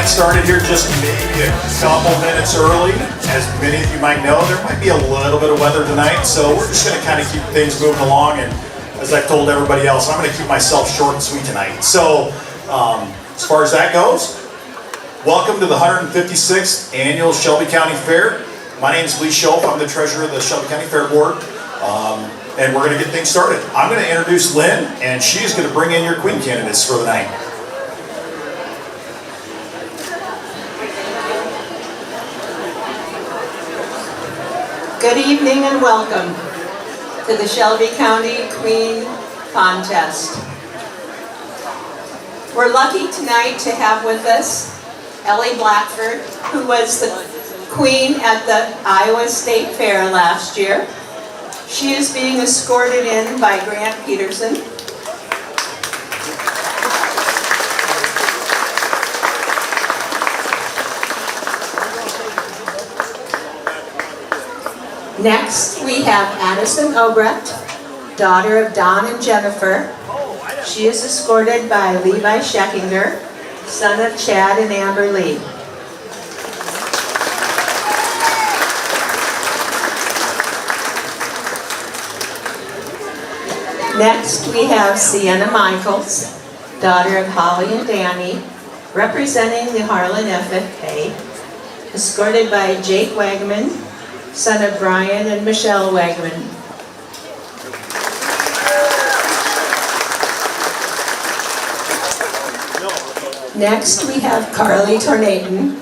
got started here just maybe a couple minutes early. As many of you might know, there might be a little bit of weather tonight, so we're just going to kind of keep things moving along. And as I've told everybody else, I'm going to keep myself short and sweet tonight. So as far as that goes, welcome to the 156th Annual Shelby County Fair. My name is Lee Schulp. I'm the treasurer of the Shelby County Fair Board. And we're going to get things started. I'm going to introduce Lynn, and she's going to bring in your queen candidates for the night. Good evening and welcome to the Shelby County Queen Contest. We're lucky tonight to have with us Ellie Blackford, who was the queen at the Iowa State Fair last year. She is being escorted in by Grant Peterson. Next, we have Addison Obrecht, daughter of Don and Jennifer. She is escorted by Levi Scheckinger, son of Chad and Amber Lee. Next, we have Sienna Michaels, daughter of Holly and Danny, representing the Harlan FFA, escorted by Jake Wagman, son of Brian and Michelle Wagman. Next, we have Carly Tornaton,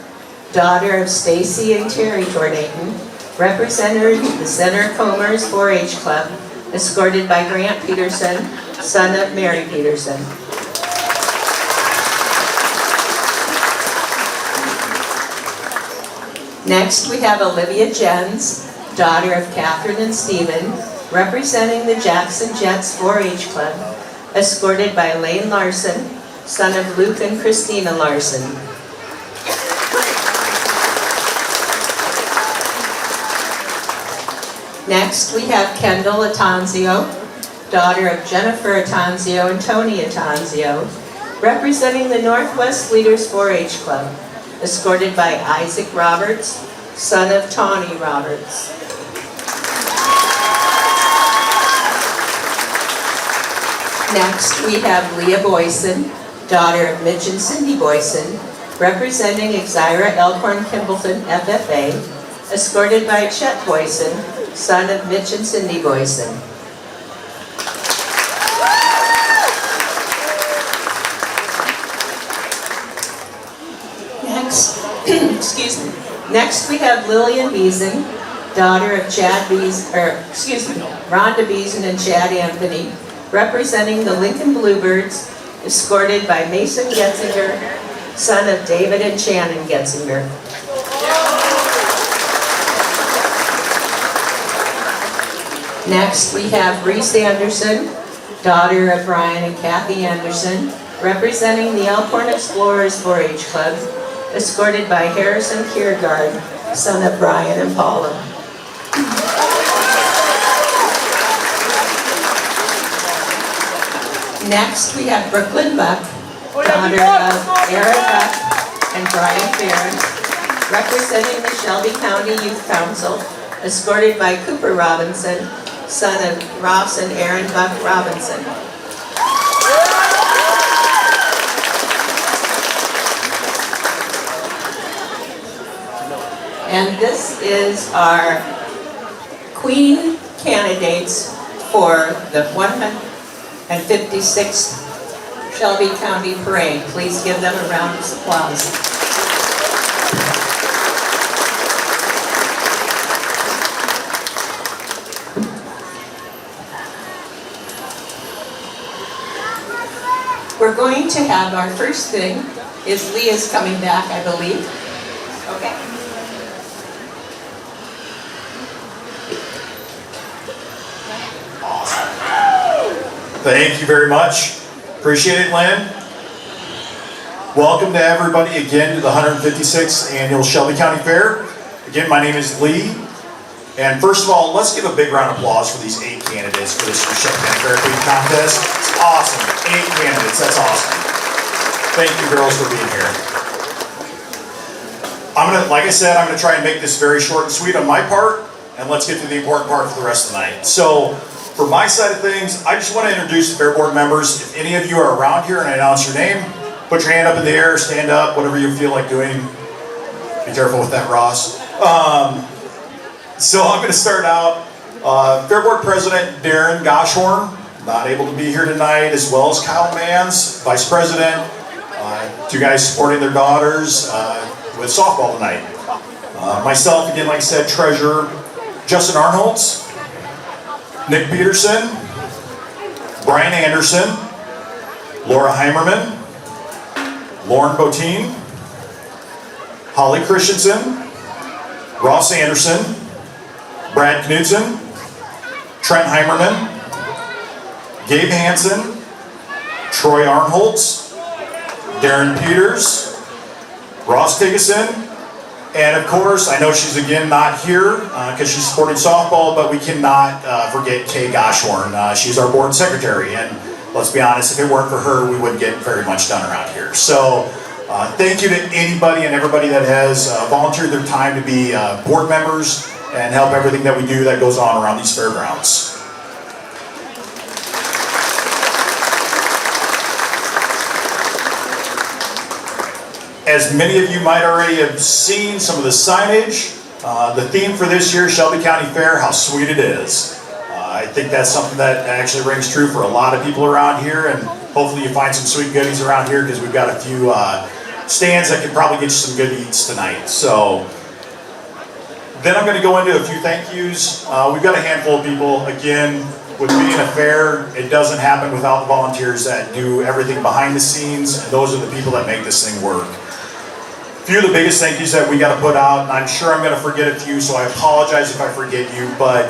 daughter of Stacy and Terry Tornaton, representing the Center Comers 4-H Club, escorted by Grant Peterson, son of Mary Peterson. Next, we have Olivia Jens, daughter of Catherine and Stephen, representing the Jackson Jets 4-H Club, escorted by Lane Larson, son of Luke and Christina Larson. Next, we have Kendall Atanzio, daughter of Jennifer Atanzio and Tony Atanzio, representing the Northwest Leaders 4-H Club, escorted by Isaac Roberts, son of Tawny Roberts. Next, we have Leah Boyson, daughter of Mitch and Cindy Boyson, representing Exira Elkhorn Kimbleton FFA, escorted by Chet Boyson, son of Mitch and Cindy Boyson. Next, we have Lillian Beeson, daughter of Rhonda Beeson and Chad Anthony, representing the Lincoln Bluebirds, escorted by Mason Getzinger, son of David and Shannon Getzinger. Next, we have Reese Anderson, daughter of Brian and Kathy Anderson, representing the Elkhorn Explorers 4-H Club, escorted by Harrison Kiergaard, son of Brian and Paula. Next, we have Brooklyn Buck, daughter of Aaron Buck and Brian Barron, representing the Shelby County Youth Council, escorted by Cooper Robinson, son of Ross and Aaron Buck Robinson. And this is our queen candidates for the 156th Shelby County Parade. Please give them a round of applause. We're going to have our first thing is Leah's coming back, I believe. Okay. Thank you very much. Appreciate it, Lynn. Welcome to everybody again to the 156th Annual Shelby County Fair. Again, my name is Lee. And first of all, let's give a big round of applause for these 8 candidates for this Shelby County Fair Queen Contest. It's awesome. 8 candidates. That's awesome. Thank you, girls, for being here. like I said, I'm gonna try and make this very short and sweet on my part, and let's get to the important part for the rest of the night. So, for my side of things, I just want to introduce the Fair Board members. If any of you are around here and I announce your name, put your hand up in the air, stand up, whatever you feel like doing. Be careful with that, Ross. So I'm going to start out. Fair Board President Darren Goshorn, not able to be here tonight, as well as Kyle Mans, Vice President. Two guys supporting their daughters with softball tonight. Myself, again, like I said, Treasurer Justin Arnholtz, Nick Peterson, Brian Anderson, Laura Heimerman, Lauren Botine, Holly Christensen, Ross Anderson, Brad Knudsen, Trent Heimerman, Gabe Hansen, Troy Arnholtz, Darren Peters, Ross Tigeson, and of course, I know she's again not here because she's supporting softball, but we cannot forget Kay Goshorn. She's our board secretary, and let's be honest, if it weren't for her, we wouldn't get very much done around here. So thank you to anybody and everybody that has volunteered their time to be board members and help everything that we do that goes on around these fairgrounds. As many of you might already have seen some of the signage, the theme for this year, Shelby County Fair, how sweet it is. I think that's something that actually rings true for a lot of people around here, and hopefully you find some sweet goodies around here because we've got a few stands that can probably get you some good eats tonight. So then I'm going to go into a few thank yous. We've got a handful of people. Again, with being a fair, it doesn't happen without the volunteers that do everything behind the scenes, and those are the people that make this thing work. A few of the biggest thank yous that we got to put out, and I'm sure I'm going to forget a few, so I apologize if I forget you, but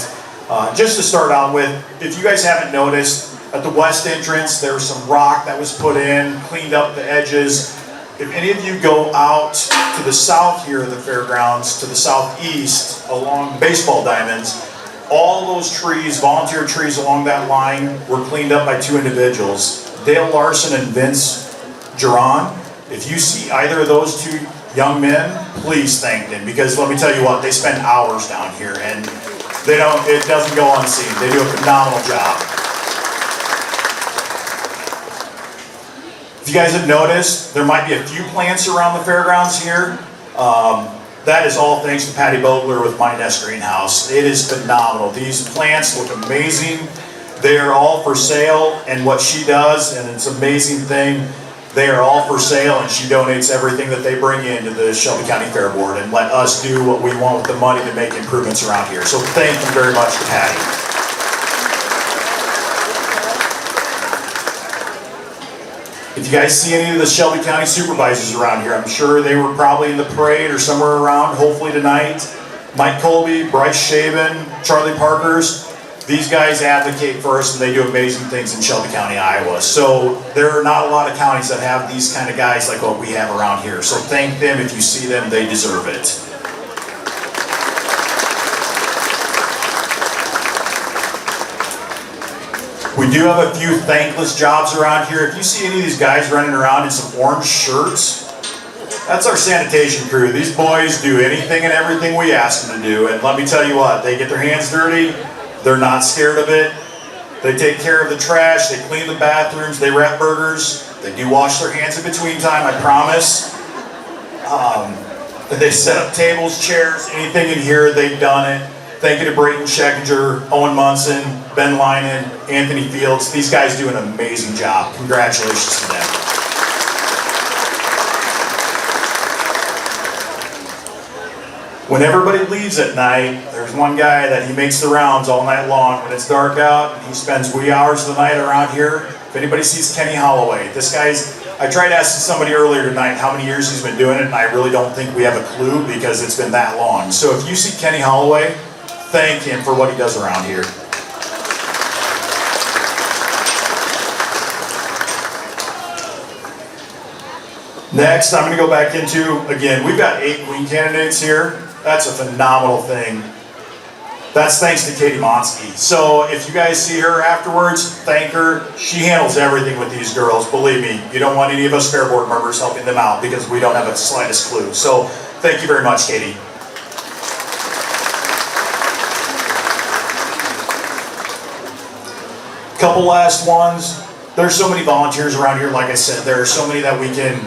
just to start out with, if you guys haven't noticed, at the west entrance there was some rock that was put in, cleaned up the edges. If any of you go out to the south here of the fairgrounds, to the southeast along baseball diamonds, all those trees, volunteer trees along that line, were cleaned up by two individuals, Dale Larson and Vince Geron. If you see either of those two young men, please thank them, because let me tell you what, they spend hours down here and it doesn't go unseen. They do a phenomenal job. If you guys have noticed, there might be a few plants around the fairgrounds here. That is all thanks to Patty Bogler with My Nest Greenhouse. It is phenomenal. These plants look amazing. They are all for sale, and what she does, and it's an amazing thing, they are all for sale, and she donates everything that they bring in to the Shelby County Fair Board and let us do what we want with the money to make improvements around here. So thank you very much to Patty. If you guys see any of the Shelby County supervisors around here, I'm sure they were probably in the parade or somewhere around, hopefully tonight. Mike Colby, Bryce Shaven, Charlie Parkers, these guys advocate for us and they do amazing things in Shelby County, Iowa. So there are not a lot of counties that have these kind of guys like what we have around here. So thank them. If you see them, they deserve it. We do have a few thankless jobs around here. If you see any of these guys running around in some orange shirts, that's our sanitation crew. These boys do anything and everything we ask them to do. And let me tell you what, they get their hands dirty. They're not scared of it. They take care of the trash. They clean the bathrooms. They wrap burgers. They do wash their hands in between time, I promise. They set up tables, chairs, anything in here, they've done it. Thank you to Brayton Schekinger, Owen Munson, Ben Linen, Anthony Fields. These guys do an amazing job. Congratulations to them. When everybody leaves at night, there's one guy that he makes the rounds all night long. When it's dark out, he spends wee hours of the night around here. If anybody sees Kenny Holloway, this guy's, I tried asking somebody earlier tonight how many years he's been doing it, and I really don't think we have a clue because it's been that long. So if you see Kenny Holloway, thank him for what he does around here. Next, I'm going to go back into, again, we've got 8 queen candidates here. That's a phenomenal thing. That's thanks to Katie Monsky. So if you guys see her afterwards, thank her. She handles everything with these girls. Believe me, you don't want any of us fair board members helping them out because we don't have the slightest clue. So Thank you very much, Katie. Couple last ones. There's so many volunteers around here, like I said, there are so many that we can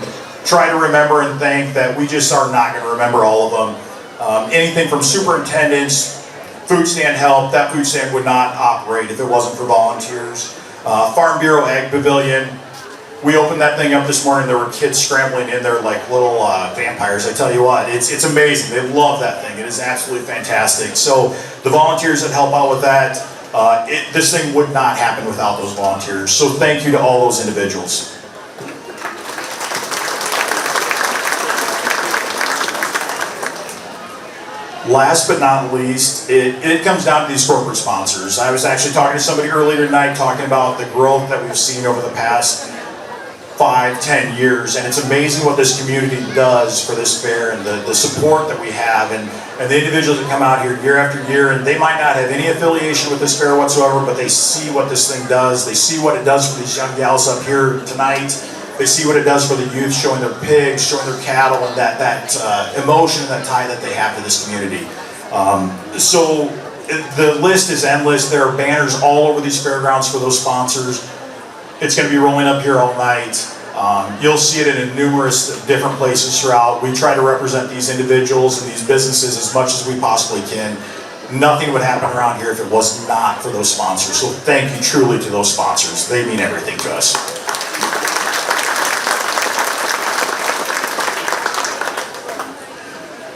try to remember and thank that we just are not going to remember all of them. Anything from superintendents, food stand help, that food stand would not operate if it wasn't for volunteers. Farm Bureau Ag Pavilion, we opened that thing up this morning, there were kids scrambling in there like little vampires. I tell you what, it's amazing. They love that thing. It is absolutely fantastic. So the volunteers that help out with that, this thing would not happen without those volunteers. So thank you to all those individuals. Last but not least, it comes down to these corporate sponsors. I was actually talking to somebody earlier tonight talking about the growth that we've seen over the past 5-10 years, and it's amazing what this community does for this fair and the support that we have, and the individuals that come out here year after year, and they might not have any affiliation with this fair whatsoever, but they see what this thing does. They see what it does for these young gals up here tonight. They see what it does for the youth, showing their pigs, showing their cattle, and that emotion and that tie that they have to this community. So the list is endless. There are banners all over these fairgrounds for those sponsors. It's going to be rolling up here all night. You'll see it in numerous different places throughout. We try to represent these individuals and these businesses as much as we possibly can. Nothing would happen around here if it was not for those sponsors. So thank you truly to those sponsors. They mean everything to us.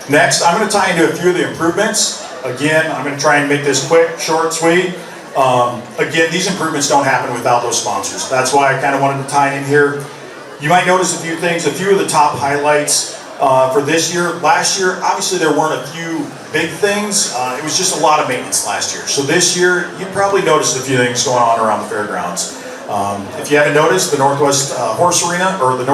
Next, I'm going to tie into a few of the improvements. Again, I'm going to try and make this quick, short, sweet. Again, these improvements don't happen without those sponsors. That's why I kind of wanted to tie in here. You might notice a few things, a few of the top highlights for this year. Last year, obviously there weren't a few big things. It was just a lot of maintenance last year. So this year, you probably noticed a few things going on around the fairgrounds. If you haven't noticed, the Northwest Horse Arena, or the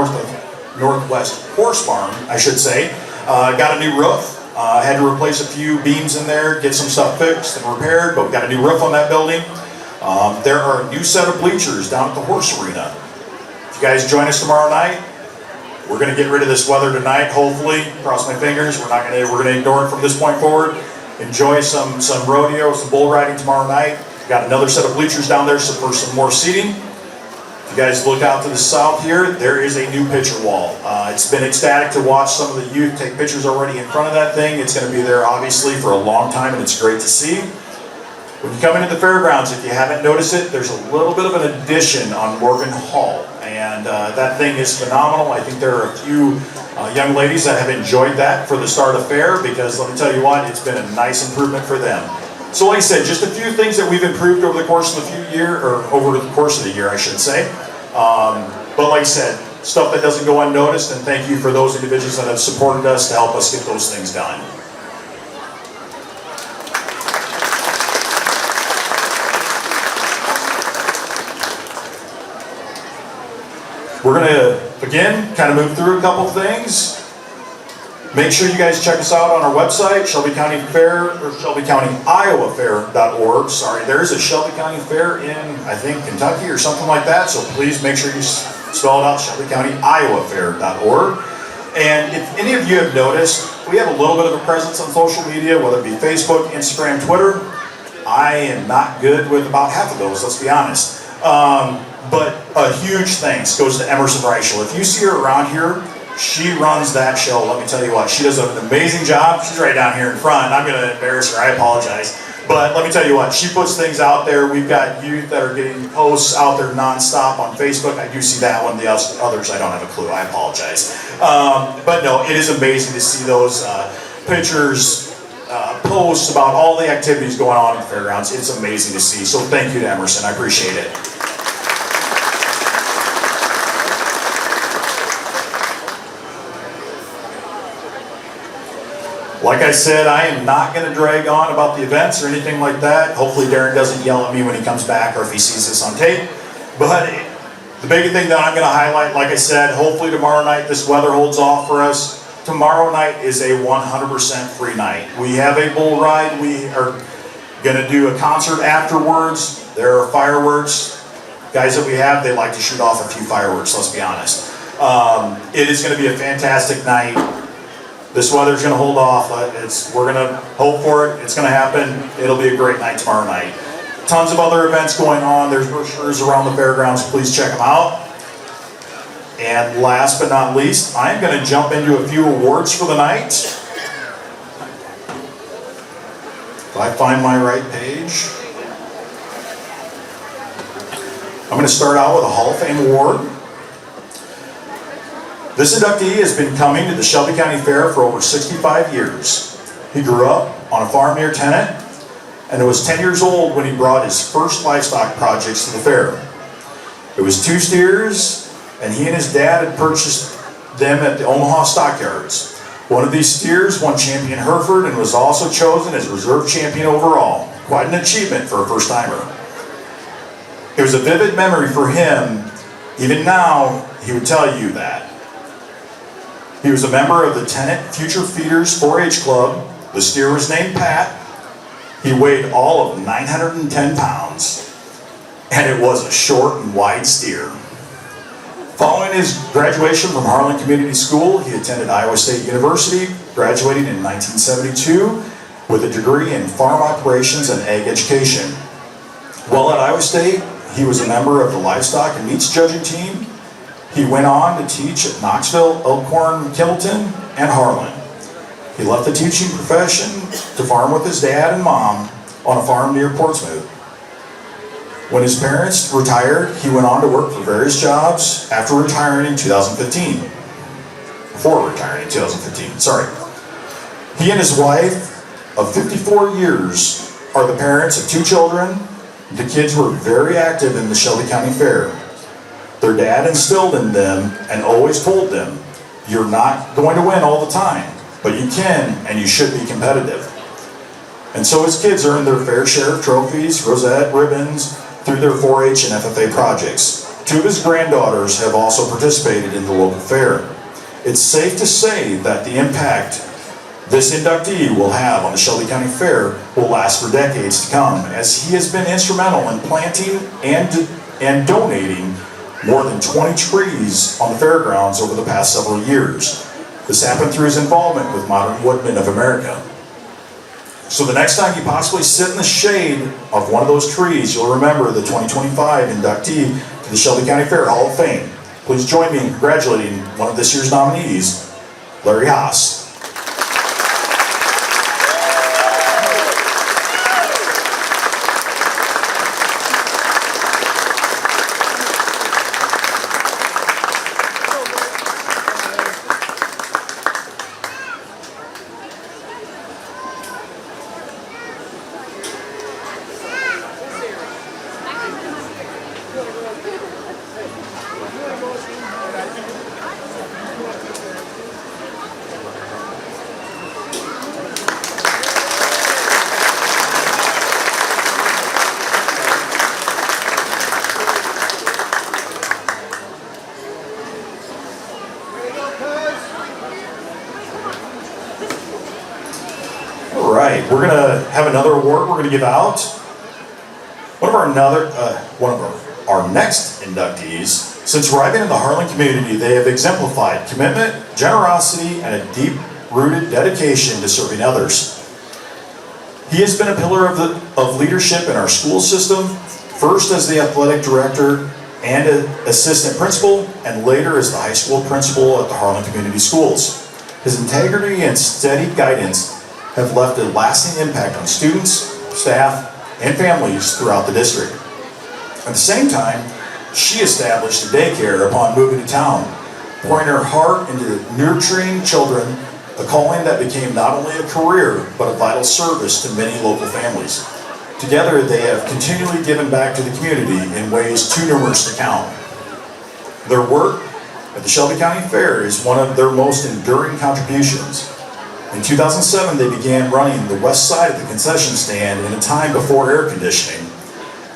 Northwest Horse Barn, I should say, got a new roof. Had to replace a few beams in there, get some stuff fixed and repaired, but we got a new roof on that building. There are a new set of bleachers down at the horse arena. If you guys join us tomorrow night, we're going to get rid of this weather tonight, hopefully. Cross my fingers. We're going to ignore it from this point forward. Enjoy some rodeo, some bull riding tomorrow night. We've got another set of bleachers down there for some more seating. If you guys look out to the south here, there is a new picture wall. It's been ecstatic to watch some of the youth take pictures already in front of that thing. It's going to be there obviously for a long time, and it's great to see. When you come into the fairgrounds, if you haven't noticed it, there's a little bit of an addition on Morgan Hall, and that thing is phenomenal. I think there are a few young ladies that have enjoyed that for the start of fair, because let me tell you what, it's been a nice improvement for them. So like I said, just a few things that we've improved over the course of over the course of the year, I should say. But like I said, stuff that doesn't go unnoticed, and thank you for those individuals that have supported us to help us get those things done. We're going to, again, kind of move through a couple things. Make sure you guys check us out on our website, Shelby County Fair, or ShelbyCountyIowaFair.org. Sorry, there is a Shelby County Fair in, I think, Kentucky or something like that, so please make sure you spell it out, ShelbyCountyIowaFair.org. And if any of you have noticed, we have a little bit of a presence on social media, whether it be Facebook, Instagram, Twitter. I am not good with about half of those, let's be honest. But a huge thanks goes to Emerson Reichel. If you see her around here, she runs that show. Let me tell you what, she does an amazing job. She's right down here in front. I'm going to embarrass her, I apologize. But let me tell you what, she puts things out there. We've got youth that are getting posts out there nonstop on Facebook. I do see that one. The others, I don't have a clue. I apologize. But no, it is amazing to see those pictures, posts about all the activities going on in the fairgrounds. It's amazing to see. So thank you to Emerson. I appreciate it. Like I said, I am not going to drag on about the events or anything like that. Hopefully Darren doesn't yell at me when he comes back or if he sees this on tape. But the big thing that I'm going to highlight, like I said, hopefully tomorrow night this weather holds off for us. Tomorrow night is a 100% free night. We have a bull ride. We are going to do a concert afterwards. There are fireworks. Guys that we have, they like to shoot off a few fireworks, let's be honest. It is going to be a fantastic night. This weather's going to hold off. We're going to hope for it. It's going to happen. It'll be a great night tomorrow night. Tons of other events going on. There's brochures around the fairgrounds. Please check them out. And last but not least, I'm going to jump into a few awards for the night. If I find my right page. I'm going to start out with a Hall of Fame award. This inductee has been coming to the Shelby County Fair for over 65 years. He grew up on a farm near Tennant and was 10 years old when he brought his first livestock projects to the fair. It was 2 steers, and he and his dad had purchased them at the Omaha Stockyards. One of these steers won Champion Hereford and was also chosen as reserve champion overall. Quite an achievement for a first-timer. It was a vivid memory for him. Even now, he would tell you that. He was a member of the Tennant Future Feeders 4-H Club. The steer was named Pat. He weighed all of 910 pounds, and it was a short and wide steer. Following his graduation from Harlan Community School, he attended Iowa State University, graduating in 1972 with a degree in farm operations and ag education. While at Iowa State, he was a member of the livestock and meats judging team. He went on to teach at Knoxville, Elkhorn, Kimballton, and Harlan. He left the teaching profession to farm with his dad and mom on a farm near Portsmouth. When his parents retired, he went on to work for various jobs after retiring in 2015. Before retiring in 2015, sorry. He and his wife of 54 years are the parents of 2 children. The kids were very active in the Shelby County Fair. Their dad instilled in them and always told them, you're not going to win all the time, but you can and you should be competitive. And so his kids earned their fair share of trophies, rosette, ribbons, through their 4-H and FFA projects. 2 of his granddaughters have also participated in the local fair. It's safe to say that the impact this inductee will have on the Shelby County Fair will last for decades to come, as he has been instrumental in planting and donating more than 20 trees on the fairgrounds over the past several years. This happened through his involvement with Modern Woodmen of America. So the next time you possibly sit in the shade of one of those trees, you'll remember the 2025 inductee to the Shelby County Fair Hall of Fame. Please join me in congratulating one of this year's nominees, Larry Haas. We're going to have another award we're going to give out. One of our next inductees, since arriving in the Harlan community, they have exemplified commitment, generosity, and a deep-rooted dedication to serving others. He has been a pillar of leadership in our school system, first as the athletic director and an assistant principal, and later as the high school principal at the Harlan Community Schools. His integrity and steady guidance have left a lasting impact on students, staff, and families throughout the district. At the same time, she established a daycare upon moving to town, pouring her heart into nurturing children, a calling that became not only a career, but a vital service to many local families. Together, they have continually given back to the community in ways too numerous to count. Their work at the Shelby County Fair is one of their most enduring contributions. In 2007, they began running the west side of the concession stand in a time before air conditioning,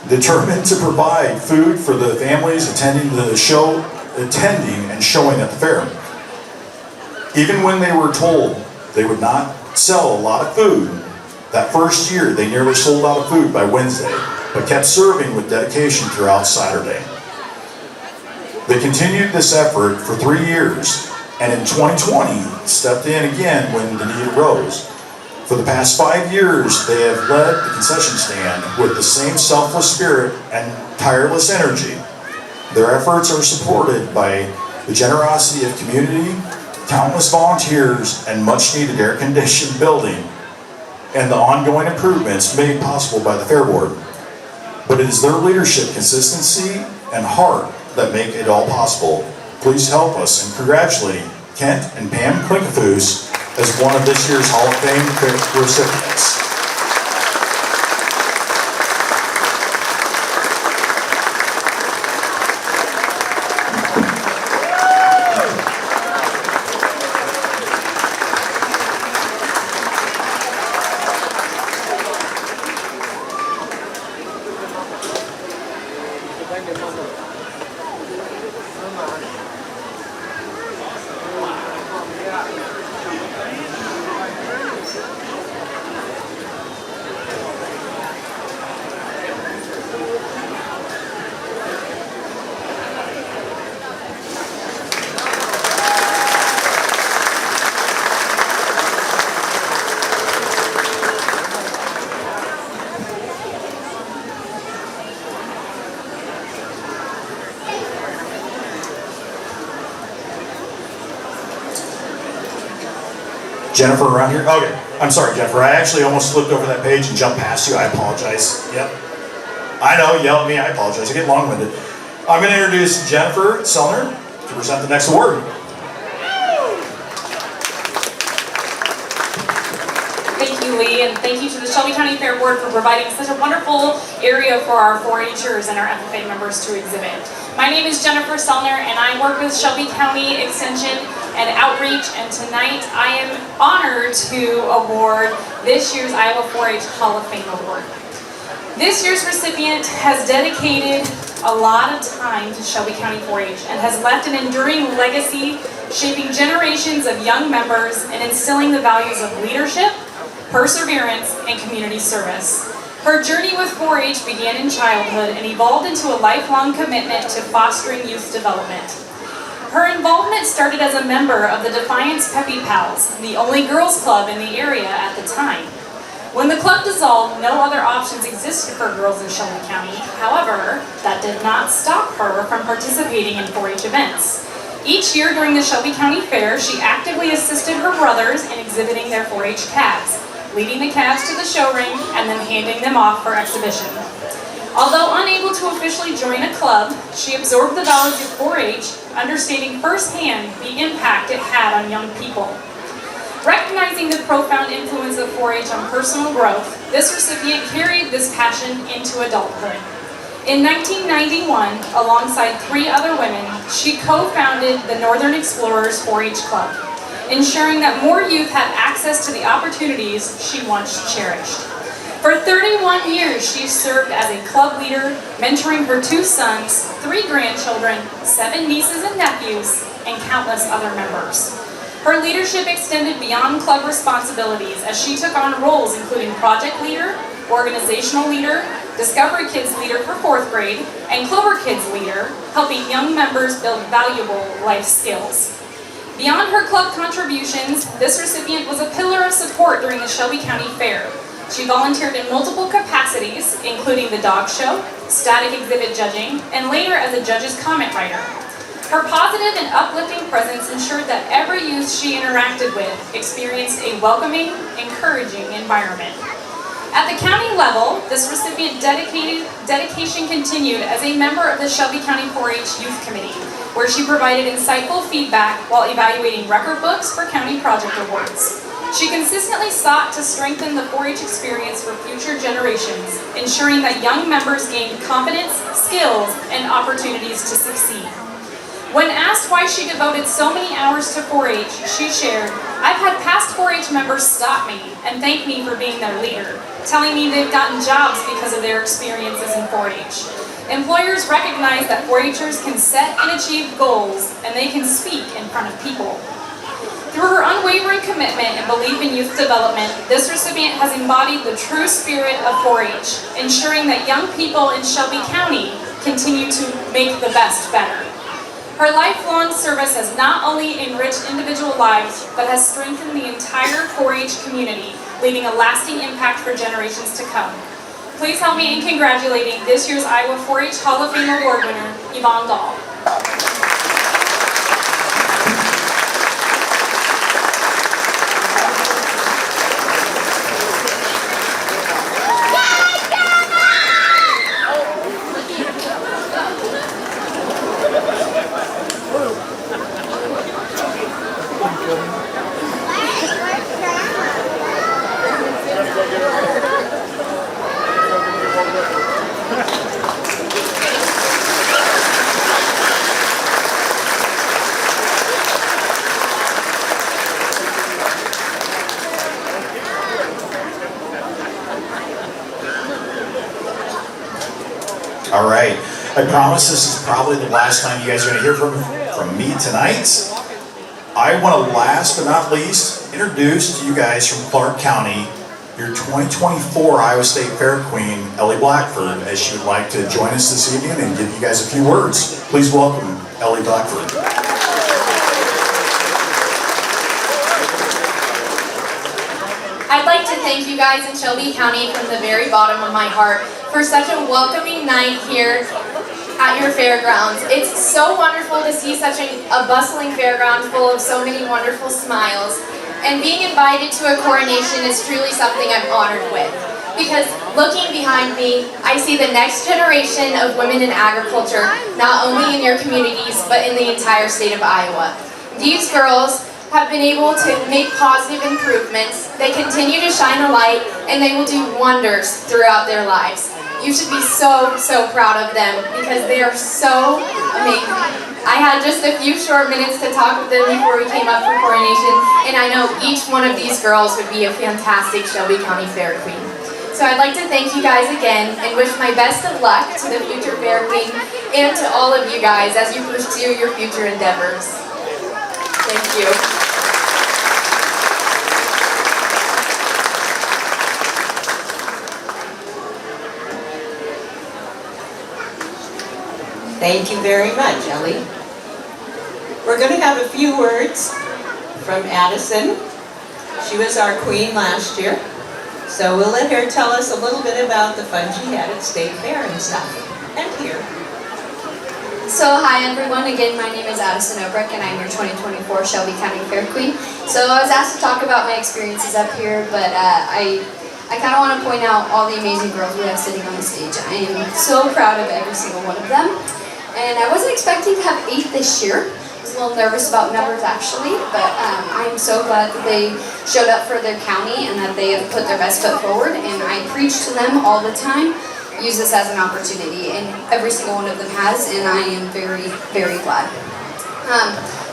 determined to provide food for the families attending and showing at the fair. Even when they were told they would not sell a lot of food, that first year they nearly sold out of food by Wednesday, but kept serving with dedication throughout Saturday. They continued this effort for 3 years, and in 2020 stepped in again when the need arose. For the past 5 years, they have led the concession stand with the same selfless spirit and tireless energy. Their efforts are supported by the generosity of community, countless volunteers, and much-needed air-conditioned building, and the ongoing improvements made possible by the Fair Board. But it is their leadership, consistency, and heart that make it all possible. Please help us in congratulating Kent and Pam Klinkafus as one of this year's Hall of Fame recipients. Jennifer, around here? Okay, I'm sorry, Jennifer. I actually almost flipped over that page and jumped past you. I apologize. Yep. I know, yell at me. I apologize. I get long-winded. I'm going to introduce Jennifer Sellner to present the next award. Thank you, Lee, and thank you to the Shelby County Fair Board for providing such a wonderful area for our 4-Hers and our FFA members to exhibit. My name is Jennifer Sellner, and I work with Shelby County Extension and Outreach, and tonight I am honored to award this year's Iowa 4-H Hall of Fame Award. This year's recipient has dedicated a lot of time to Shelby County 4-H and has left an enduring legacy, shaping generations of young members and instilling the values of leadership, perseverance, and community service. Her journey with 4-H began in childhood and evolved into a lifelong commitment to fostering youth development. Her involvement started as a member of the Defiance Peppy Pals, the only girls club in the area at the time. When the club dissolved, no other options existed for girls in Shelby County. However, that did not stop her from participating in 4-H events. Each year during the Shelby County Fair, she actively assisted her brothers in exhibiting their 4-H calves, leading the calves to the show ring and then handing them off for exhibition. Although unable to officially join a club, she absorbed the values of 4-H, understanding firsthand the impact it had on young people. Recognizing the profound influence of 4-H on personal growth, this recipient carried this passion into adulthood. In 1991, alongside 3 other women, she co-founded the Northern Explorers 4-H Club, ensuring that more youth had access to the opportunities she once cherished. For 31 years, she served as a club leader, mentoring her 2 sons, 3 grandchildren, 7 nieces and nephews, and countless other members. Her leadership extended beyond club responsibilities as she took on roles including project leader, organizational leader, Discovery Kids leader for 4th grade, and Clover Kids leader, helping young members build valuable life skills. Beyond her club contributions, this recipient was a pillar of support during the Shelby County Fair. She volunteered in multiple capacities, including the dog show, static exhibit judging, and later as a judge's comment writer. Her positive and uplifting presence ensured that every youth she interacted with experienced a welcoming, encouraging environment. At the county level, this recipient dedication continued as a member of the Shelby County 4-H Youth Committee, where she provided insightful feedback while evaluating record books for county project awards. She consistently sought to strengthen the 4-H experience for future generations, ensuring that young members gained confidence, skills, and opportunities to succeed. When asked why she devoted so many hours to 4-H, she shared, "I've had past 4-H members stop me and thank me for being their leader, telling me they've gotten jobs because of their experiences in 4-H. Employers recognize that 4-Hers can set and achieve goals, and they can speak in front of people." Through her unwavering commitment and belief in youth development, this recipient has embodied the true spirit of 4-H, ensuring that young people in Shelby County continue to make the best better. Her lifelong service has not only enriched individual lives, but has strengthened the entire 4-H community, leaving a lasting impact for generations to come. Please help me in congratulating this year's Iowa 4-H Hall of Fame Award winner, Yvonne Dahl. All right, I promise this is probably the last time you guys are going to hear from me tonight. I want to last but not least introduce to you guys from Clark County your 2024 Iowa State Fair Queen, Ellie Blackford, as she would like to join us this evening and give you guys a few words. Please welcome Ellie Blackford. I'd like to thank you guys in Shelby County from the very bottom of my heart for such a welcoming night here at your fairgrounds. It's so wonderful to see such a bustling fairground full of so many wonderful smiles. And being invited to a coronation is truly something I'm honored with. Because looking behind me, I see the next generation of women in agriculture, not only in your communities, but in the entire state of Iowa. These girls have been able to make positive improvements, they continue to shine a light, and they will do wonders throughout their lives. You should be so, so proud of them because they are so amazing. I had just a few short minutes to talk with them before we came up for coronation, and I know each one of these girls would be a fantastic Shelby County Fair Queen. So I'd like to thank you guys again and wish my best of luck to the future Fair Queen and to all of you guys as you pursue your future endeavors. Thank you. Thank you very much, Ellie. We're going to have a few words from Addison. She was our queen last year, so we'll let her tell us a little bit about the fun she had at State Fair and stuff. And here. So hi everyone, again my name is Addison Obrick and I'm your 2024 Shelby County Fair Queen. So I was asked to talk about my experiences up here, but I kind of want to point out all the amazing girls we have sitting on the stage. I am so proud of every single one of them. And I wasn't expecting to have 8 this year. I was a little nervous about numbers actually, but I'm so glad that they showed up for their county and that they have put their best foot forward. And I preach to them all the time, use this as an opportunity, and every single one of them has, and I am very, very glad.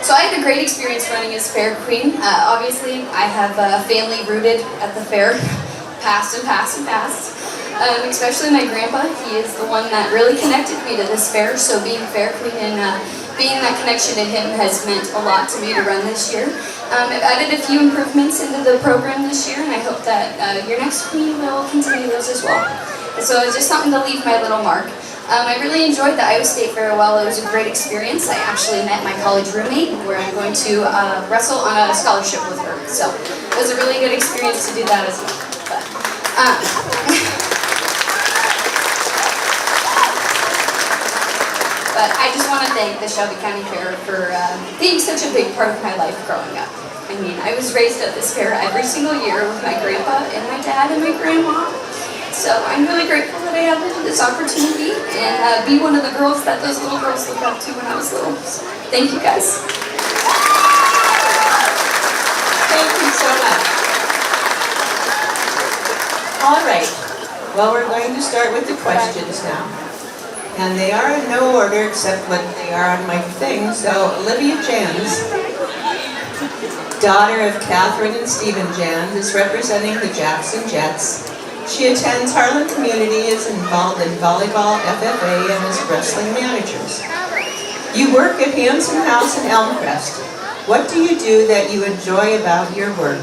So I had a great experience running as Fair Queen. Obviously, I have family rooted at the fair, past and past and past. Especially my grandpa, he is the one that really connected me to this fair, so being Fair Queen and being that connection to him has meant a lot to me to run this year. I've added a few improvements into the program this year, and I hope that your next queen will continue those as well. So it's just something to leave my little mark. I really enjoyed the Iowa State Fair well. It was a great experience. I actually met my college roommate where I'm going to wrestle on a scholarship with her. So it was a really good experience to do that as well. But I just want to thank the Shelby County Fair for being such a big part of my life growing up. I mean, I was raised at this fair every single year with my grandpa and my dad and my grandma. So I'm really grateful that I have this opportunity and be one of the girls that those little girls looked up to when I was little. So thank you guys. Thank you so much. All right. Well, we're going to start with the questions now. And they are in no order except what they are on my thing. So Olivia Jans, daughter of Catherine and Stephen Jans, is representing the Jackson Jets. She attends Harlan Community, is involved in volleyball, FFA, and is wrestling managers. You work at Hanson House in Elmcrest. What do you do that you enjoy about your work?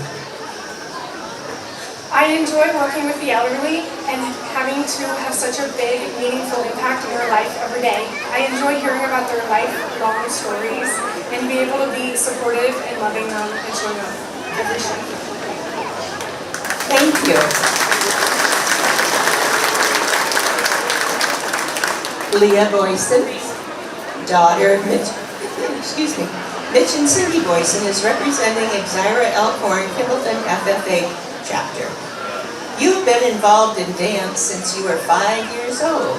I enjoy working with the elderly and having to have such a big, meaningful impact in their life every day. I enjoy hearing about their lifelong stories and be able to be supportive and loving them and showing them appreciation. Thank you. Leah Boyson, daughter of Mitch and Cindy Boyson, is representing Exira Elkhorn Kimballton FFA chapter. You've been involved in dance since you were 5 years old.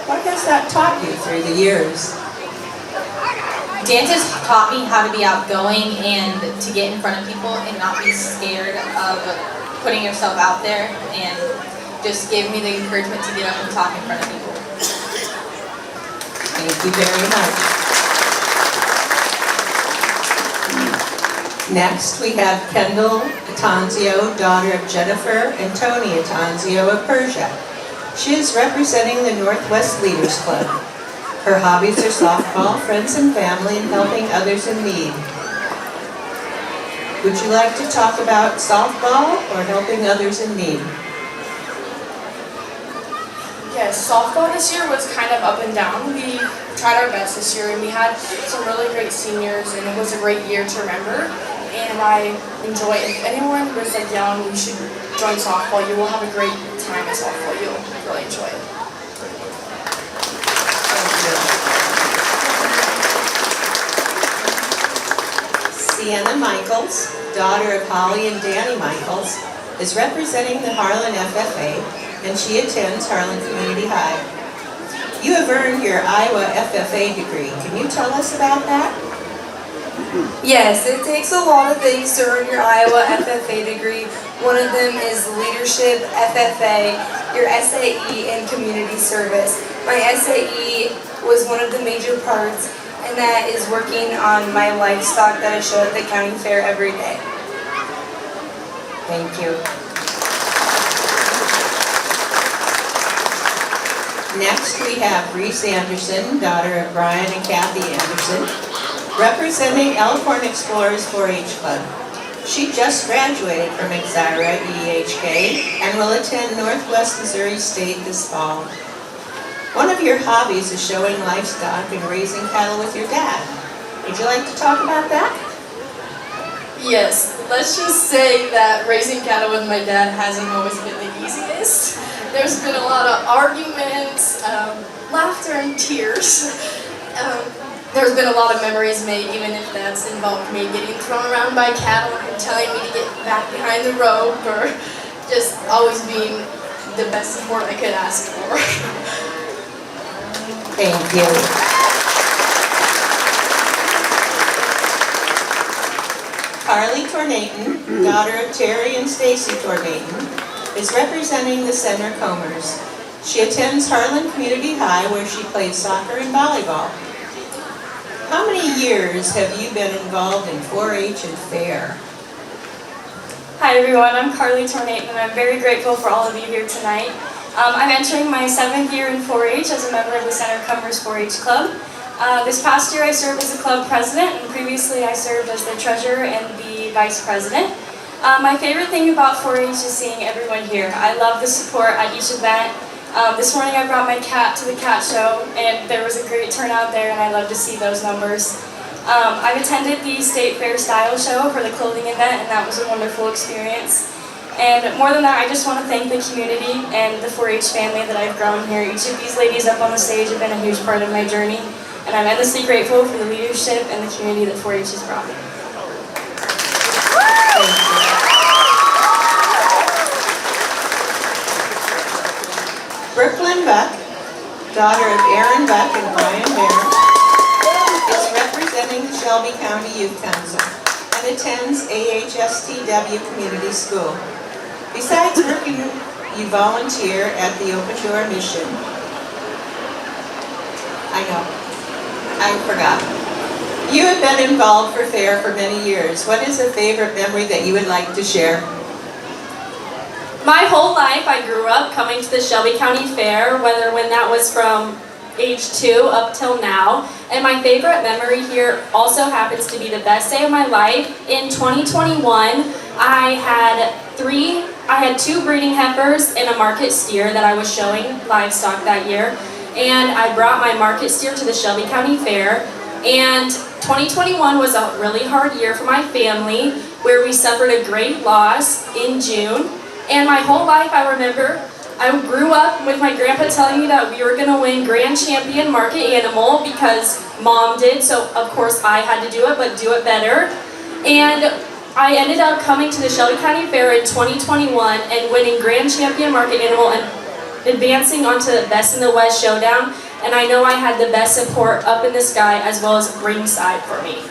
What has that taught you through the years? Dance has taught me how to be outgoing and to get in front of people and not be scared of putting yourself out there, and just gave me the encouragement to get up and talk in front of people. Thank you very much. Next, we have Kendall Atanzio, daughter of Jennifer and Tony Atanzio of Persia. She is representing the Northwest Leaders Club. Her hobbies are softball, friends and family, and helping others in need. Would you like to talk about softball or helping others in need? Yes, softball this year was kind of up and down. We tried our best this year and we had some really great seniors and it was a great year to remember. And I enjoy it. If anyone was like young, you should join softball. You will have a great time at softball. You'll really enjoy it. Sienna Michaels, daughter of Holly and Danny Michaels, is representing the Harlan FFA, and she attends Harlan Community High. You have earned your Iowa FFA degree. Can you tell us about that? Yes, it takes a lot of things to earn your Iowa FFA degree. One of them is leadership, FFA, your SAE, and community service. My SAE was one of the major parts, and that is working on my livestock that I show at the county fair every day. Thank you. Next, we have Reese Anderson, daughter of Brian and Kathy Anderson, representing Elkhorn Explorers 4-H Club. She just graduated from Exira EHK and will attend Northwest Missouri State this fall. One of your hobbies is showing livestock and raising cattle with your dad. Would you like to talk about that? Yes, let's just say that raising cattle with my dad hasn't always been the easiest. There's been a lot of arguments, laughter and tears. There's been a lot of memories made, even if that's involved me getting thrown around by cattle and telling me to get back behind the rope, or just always being the best support I could ask for. Thank you. Carly Tornaton, daughter of Terry and Stacy Tornaton, is representing the Center Comers. She attends Harlan Community High, where she plays soccer and volleyball. How many years have you been involved in 4-H and fair? Hi everyone, I'm Carly Tornaton and I'm very grateful for all of you here tonight. I'm entering my 7th year in 4-H as a member of the Center Comers 4-H Club. This past year I served as a club president, and previously I served as the treasurer and the vice president. My favorite thing about 4-H is seeing everyone here. I love the support at each event. This morning I brought my cat to the cat show, and there was a great turnout there, and I love to see those numbers. I've attended the State Fair Style Show for the clothing event, and that was a wonderful experience. And more than that, I just want to thank the community and the 4-H family that I've grown here. Each of these ladies up on the stage have been a huge part of my journey, and I'm endlessly grateful for the leadership and the community that 4-H has brought me. Brooklyn Buck, daughter of Aaron Buck and Brian Barron, is representing the Shelby County Youth Council and attends AHSTW Community School. Besides working, you volunteer at the Open Door Mission. I forgot. You have been involved for fair for many years. What is a favorite memory that you would like to share? My whole life I grew up coming to the Shelby County Fair, when that was from age 2 up till now. And my favorite memory here also happens to be the best day of my life. In 2021, I I had 2 breeding heifers and a market steer that I was showing livestock that year. And I brought my market steer to the Shelby County Fair. And 2021 was a really hard year for my family, where we suffered a great loss in June. And my whole life I remember, I grew up with my grandpa telling me that we were going to win Grand Champion Market Animal because Mom did, so of course I had to do it, but do it better. And I ended up coming to the Shelby County Fair in 2021 and winning Grand Champion Market Animal and advancing onto the Best in the West Showdown. And I know I had the best support up in the sky as well as ringside for me.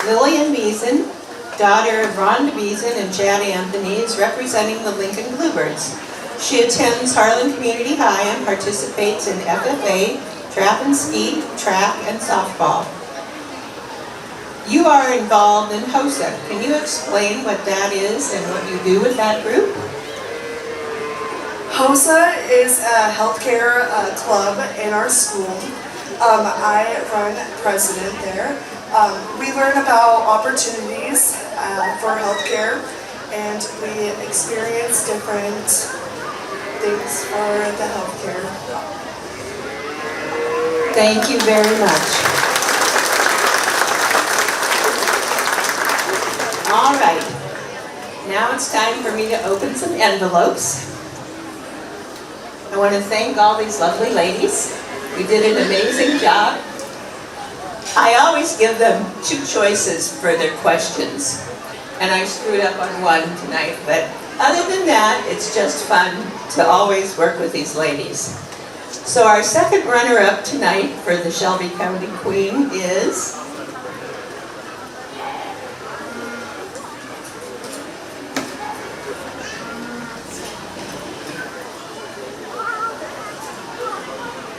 Lillian Beeson, daughter of Rhonda Beeson and Chad Anthony, is representing the Lincoln Bluebirds. She attends Harlan Community High and participates in FFA, trap and skeet, track, and softball. You are involved in HOSA. Can you explain what that is and what you do with that group? HOSA is a healthcare club in our school. I run president there. We learn about opportunities for healthcare, and we experience different things for the healthcare. Thank you very much. All right, now it's time for me to open some envelopes. I want to thank all these lovely ladies. You did an amazing job. I always give them 2 choices for their questions, and I screwed up on one tonight, but other than that, it's just fun to always work with these ladies. So our second runner-up tonight for the Shelby County Queen is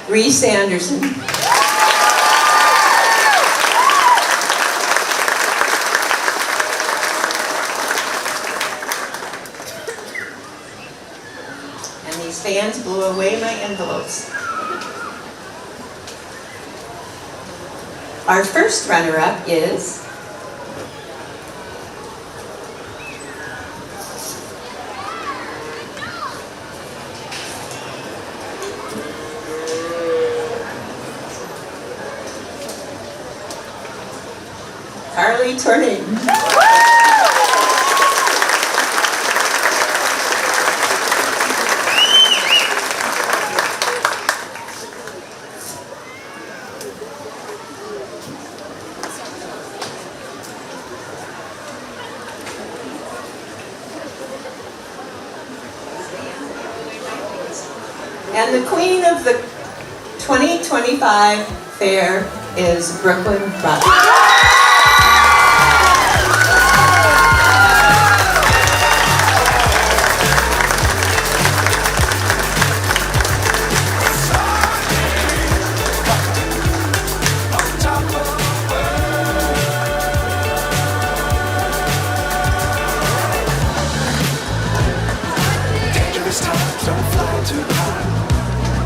Reese Anderson. And these fans blew away my envelopes. Our first runner-up is Harlan Tornade. And the queen of the 2025 fair is Brooklyn Robbins.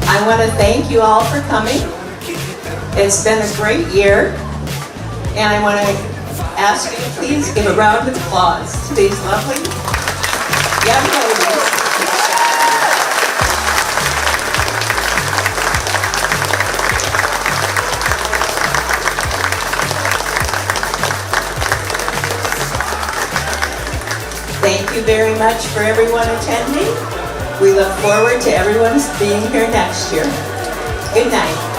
I want to thank you all for coming. It's been a great year, and I want to ask you to please give a round of applause to these lovely young ladies. Thank you very much for everyone attending. We look forward to everyone being here next year. Good night.